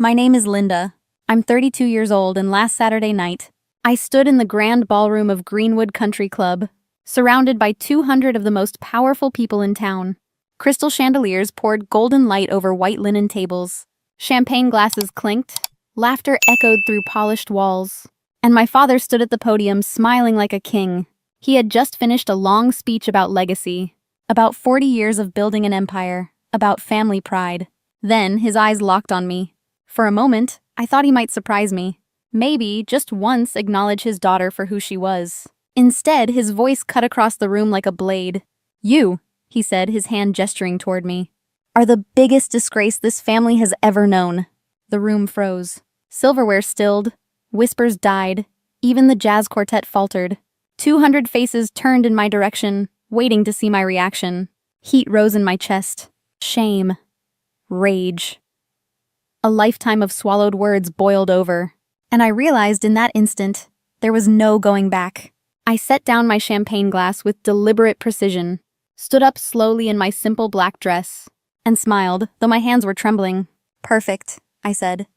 My name is Linda. I'm 32 years old, and last Saturday night, I stood in the grand ballroom of Greenwood Country Club, surrounded by 200 of the most powerful people in town. Crystal chandeliers poured golden light over white linen tables. Champagne glasses clinked. Laughter echoed through polished walls. And my father stood at the podium smiling like a king. He had just finished a long speech about legacy, about 40 years of building an empire, about family pride. Then his eyes locked on me. For a moment, I thought he might surprise me. Maybe, just once, acknowledge his daughter for who she was. Instead, his voice cut across the room like a blade. "You," he said, his hand gesturing toward me, "are the biggest disgrace this family has ever known." The room froze. Silverware stilled. Whispers died. Even the jazz quartet faltered. 200 faces turned in my direction, waiting to see my reaction. Heat rose in my chest. Shame. Rage. A lifetime of swallowed words boiled over, and I realized in that instant there was no going back. I set down my champagne glass with deliberate precision, stood up slowly in my simple black dress, and smiled, though my hands were trembling. "Perfect," I said.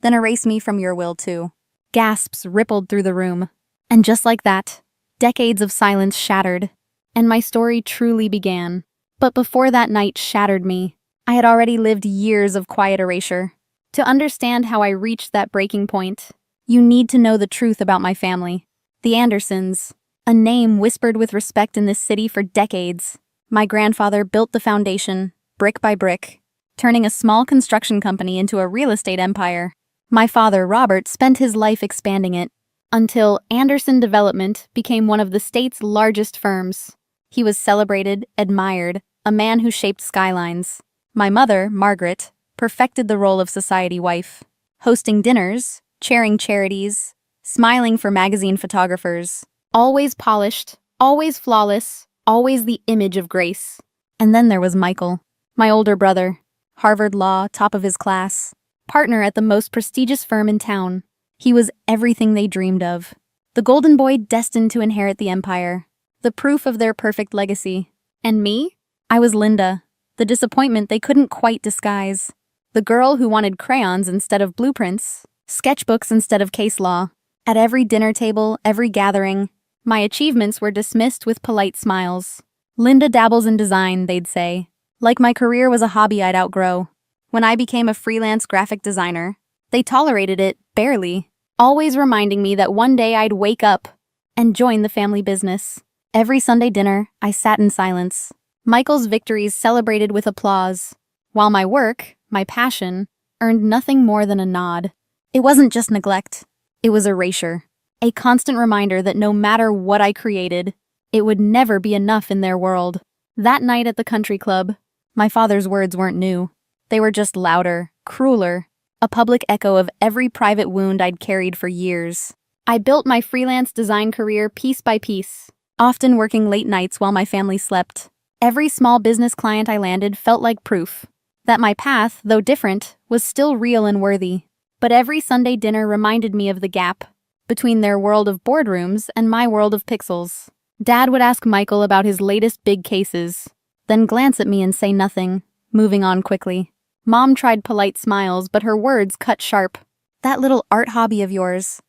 "Then erase me from your will too." Gasps rippled through the room, and just like that, decades of silence shattered, and my story truly began. But before that night shattered me, I had already lived years of quiet erasure. To understand how I reached that breaking point, you need to know the truth about my family. The Andersons, a name whispered with respect in this city for decades. My grandfather built the foundation, brick by brick, turning a small construction company into a real estate empire. My father, Robert, spent his life expanding it, until Anderson Development became one of the state's largest firms. He was celebrated, admired, a man who shaped skylines. My mother, Margaret, perfected the role of society wife, hosting dinners, chairing charities, smiling for magazine photographers, always polished, always flawless, always the image of grace. And then there was Michael, my older brother, Harvard Law, top of his class, partner at the most prestigious firm in town. He was everything they dreamed of. The golden boy destined to inherit the empire, the proof of their perfect legacy. And me? I was Linda, the disappointment they couldn't quite disguise. The girl who wanted crayons instead of blueprints, sketchbooks instead of case law. At every dinner table, every gathering, my achievements were dismissed with polite smiles. "Linda dabbles in design," they'd say, like my career was a hobby I'd outgrow. When I became a freelance graphic designer, they tolerated it, barely, always reminding me that one day I'd wake up and join the family business. Every Sunday dinner, I sat in silence. Michael's victories celebrated with applause, while my work, my passion, earned nothing more than a nod. It wasn't just neglect, it was erasure, a constant reminder that no matter what I created, it would never be enough in their world. That night at the country club, my father's words weren't new. They were just louder, crueler, a public echo of every private wound I'd carried for years. I built my freelance design career piece by piece, often working late nights while my family slept. Every small business client I landed felt like proof that my path, though different, was still real and worthy. But every Sunday dinner reminded me of the gap between their world of boardrooms and my world of pixels. Dad would ask Michael about his latest big cases, then glance at me and say nothing, moving on quickly. Mom tried polite smiles, but her words cut sharp. "That little art hobby of yours,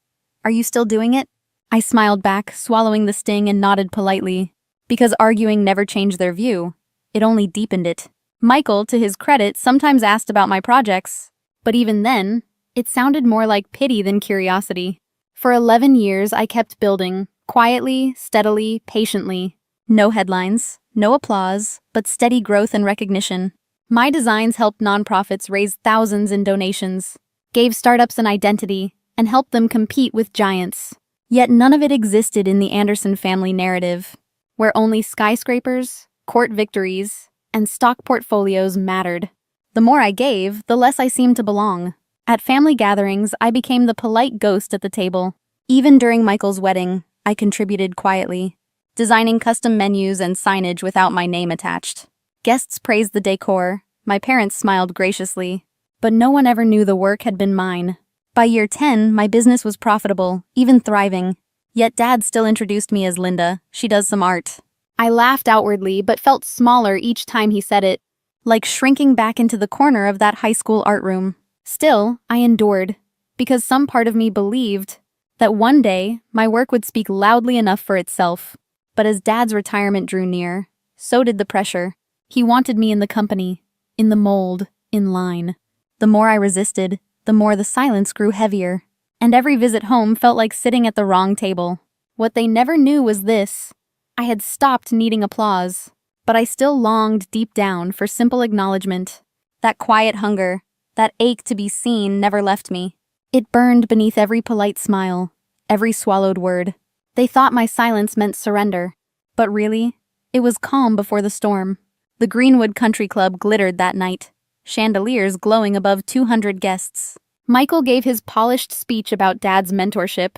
are you still doing it?" I smiled back, swallowing the sting, and nodded politely. Because arguing never changed their view, it only deepened it. Michael, to his credit, sometimes asked about my projects, but even then, it sounded more like pity than curiosity. For 11 years, I kept building, quietly, steadily, patiently. No headlines, no applause, but steady growth and recognition. My designs helped nonprofits raise thousands in donations, gave startups an identity, and helped them compete with giants. Yet none of it existed in the Anderson family narrative, where only skyscrapers, court victories, and stock portfolios mattered. The more I gave, the less I seemed to belong. At family gatherings, I became the polite ghost at the table. Even during Michael's wedding, I contributed quietly, designing custom menus and signage without my name attached. Guests praised the decor, my parents smiled graciously, but no one ever knew the work had been mine. By year 10, my business was profitable, even thriving. Yet Dad still introduced me as Linda. She does some art. I laughed outwardly, but felt smaller each time he said it, like shrinking back into the corner of that high school art room. Still, I endured, because some part of me believed that one day my work would speak loudly enough for itself. But as Dad's retirement drew near, so did the pressure. He wanted me in the company, in the mold, in line. The more I resisted, the more the silence grew heavier, and every visit home felt like sitting at the wrong table. What they never knew was this: I had stopped needing applause, but I still longed deep down for simple acknowledgement. That quiet hunger, that ache to be seen never left me. It burned beneath every polite smile, every swallowed word. They thought my silence meant surrender, but really, it was calm before the storm. The Greenwood Country Club glittered that night, chandeliers glowing above 200 guests. Michael gave his polished speech about Dad's mentorship.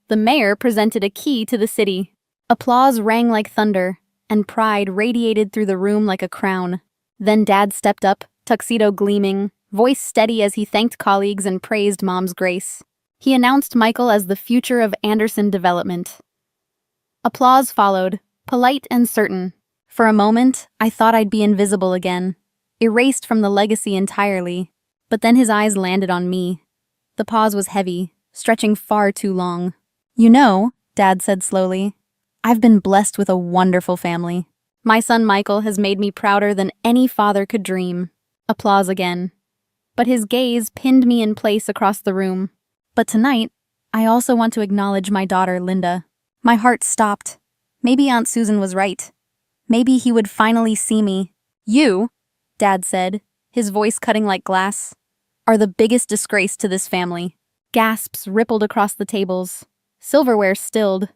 The mayor presented a key to the city. Applause rang like thunder, and pride radiated through the room like a crown. Then Dad stepped up, tuxedo gleaming, voice steady as he thanked colleagues and praised Mom's grace. He announced Michael as the future of Anderson Development. Applause followed, polite and certain. For a moment, I thought I'd be invisible again, erased from the legacy entirely. But then his eyes landed on me. The pause was heavy, stretching far too long. "You know," Dad said slowly, "I've been blessed with a wonderful family. My son Michael has made me prouder than any father could dream." Applause again. But his gaze pinned me in place across the room. "But tonight, I also want to acknowledge my daughter, Linda." My heart stopped. Maybe Aunt Susan was right. Maybe he would finally see me. "You," Dad said, his voice cutting like glass, "are the biggest disgrace to this family." Gasps rippled across the tables. Silverware stilled.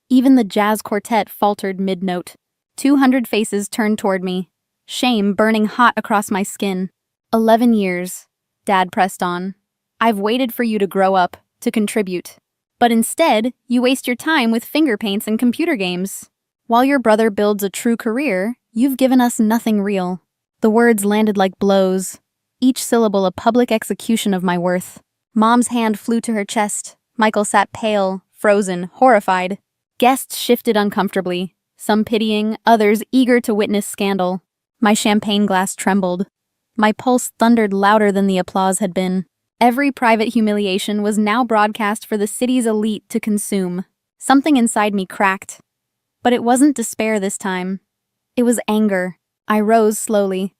Even the jazz quartet faltered mid-note. 200 faces turned toward me, shame burning hot across my skin. 11 years, Dad pressed on. "I've waited for you to grow up, to contribute. But instead, you waste your time with finger paints and computer games. While your brother builds a true career, you've given us nothing real." The words landed like blows, each syllable a public execution of my worth. Mom's hand flew to her chest. Michael sat pale, frozen, horrified. Guests shifted uncomfortably, some pitying, others eager to witness scandal. My champagne glass trembled. My pulse thundered louder than the applause had been. Every private humiliation was now broadcast for the city's elite to consume. Something inside me cracked. But it wasn't despair this time. It was anger. I rose slowly.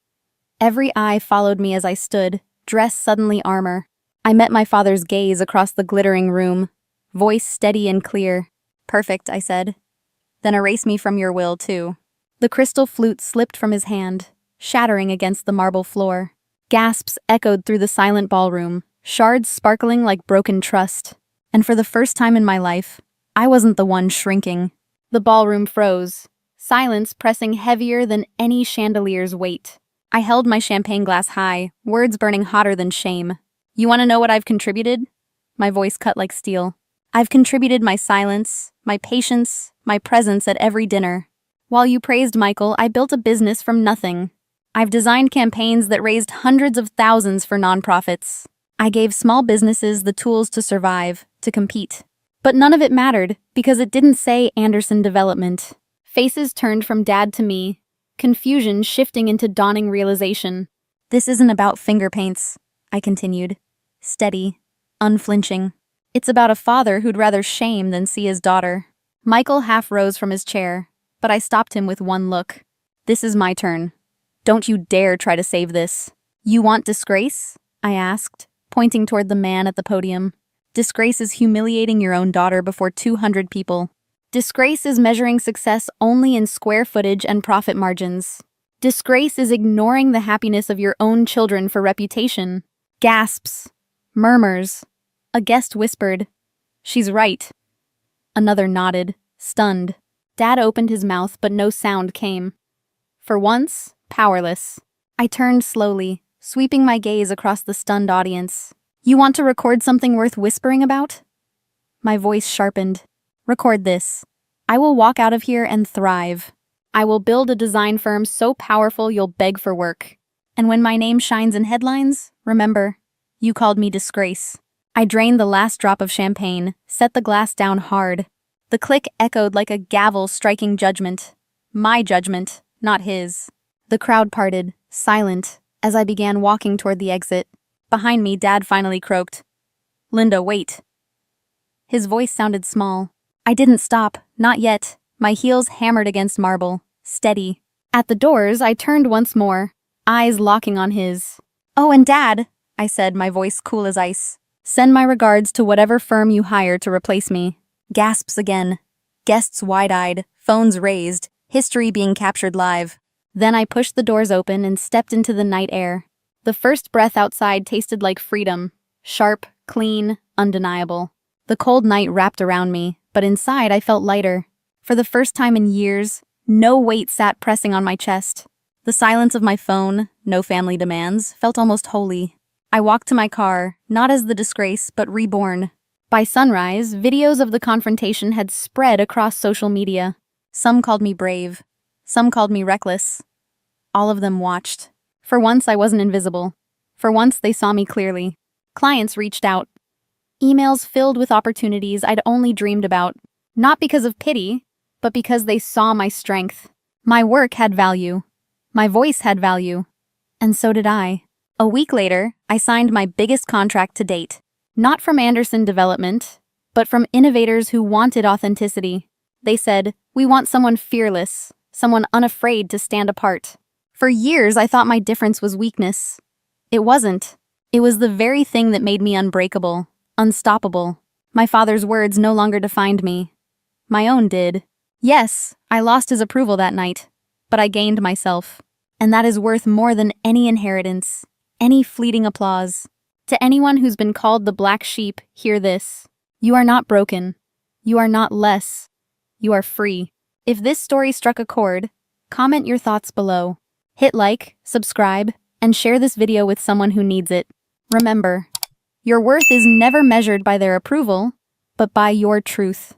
Every eye followed me as I stood, dress suddenly armor. I met my father's gaze across the glittering room, voice steady and clear. "Perfect," I said. "Then erase me from your will, too." The crystal flute slipped from his hand, shattering against the marble floor. Gasps echoed through the silent ballroom, shards sparkling like broken trust. And for the first time in my life, I wasn't the one shrinking. The ballroom froze, silence pressing heavier than any chandelier's weight. I held my champagne glass high, words burning hotter than shame. "You want to know what I've contributed?" My voice cut like steel. "I've contributed my silence, my patience, my presence at every dinner. While you praised Michael, I built a business from nothing. I've designed campaigns that raised hundreds of thousands for nonprofits. I gave small businesses the tools to survive, to compete. But none of it mattered, because it didn't say Anderson Development." Faces turned from Dad to me, confusion shifting into dawning realization. "This isn't about finger paints," I continued, steady, unflinching. "It's about a father who'd rather shame than see his daughter." Michael half rose from his chair, but I stopped him with one look. "This is my turn. Don't you dare try to save this." "You want disgrace?" I asked, pointing toward the man at the podium. "Disgrace is humiliating your own daughter before 200 people. Disgrace is measuring success only in square footage and profit margins. Disgrace is ignoring the happiness of your own children for reputation." Gasps. Murmurs. A guest whispered, "She's right." Another nodded, stunned. Dad opened his mouth, but no sound came. For once, powerless. I turned slowly, sweeping my gaze across the stunned audience. "You want to record something worth whispering about?" My voice sharpened. "Record this. I will walk out of here and thrive. I will build a design firm so powerful you'll beg for work. And when my name shines in headlines, remember, you called me Disgrace." I drained the last drop of champagne, set the glass down hard. The click echoed like a gavel striking judgment. My judgment, not his. The crowd parted, silent, as I began walking toward the exit. Behind me, Dad finally croaked, "Linda, wait." His voice sounded small. I didn't stop, not yet. My heels hammered against marble, steady. At the doors, I turned once more, eyes locking on his. "Oh, and Dad," I said, my voice cool as ice. "Send my regards to whatever firm you hire to replace me." Gasps again. Guests wide-eyed, phones raised, history being captured live. Then I pushed the doors open and stepped into the night air. The first breath outside tasted like freedom. Sharp, clean, undeniable. The cold night wrapped around me, but inside I felt lighter. For the first time in years, no weight sat pressing on my chest. The silence of my phone, no family demands, felt almost holy. I walked to my car, not as the disgrace, but reborn. By sunrise, videos of the confrontation had spread across social media. Some called me brave. Some called me reckless. All of them watched. For once, I wasn't invisible. For once, they saw me clearly. Clients reached out. Emails filled with opportunities I'd only dreamed about. Not because of pity, but because they saw my strength. My work had value. My voice had value. And so did I. A week later, I signed my biggest contract to date. Not from Anderson Development, but from innovators who wanted authenticity. They said, "We want someone fearless, someone unafraid to stand apart." For years, I thought my difference was weakness. It wasn't. It was the very thing that made me unbreakable, unstoppable. My father's words no longer defined me. My own did. Yes, I lost his approval that night, but I gained myself. And that is worth more than any inheritance, any fleeting applause. To anyone who's been called the black sheep, hear this. You are not broken. You are not less. You are free. If this story struck a chord, comment your thoughts below. Hit like, subscribe, and share this video with someone who needs it. Remember, your worth is never measured by their approval, but by your truth.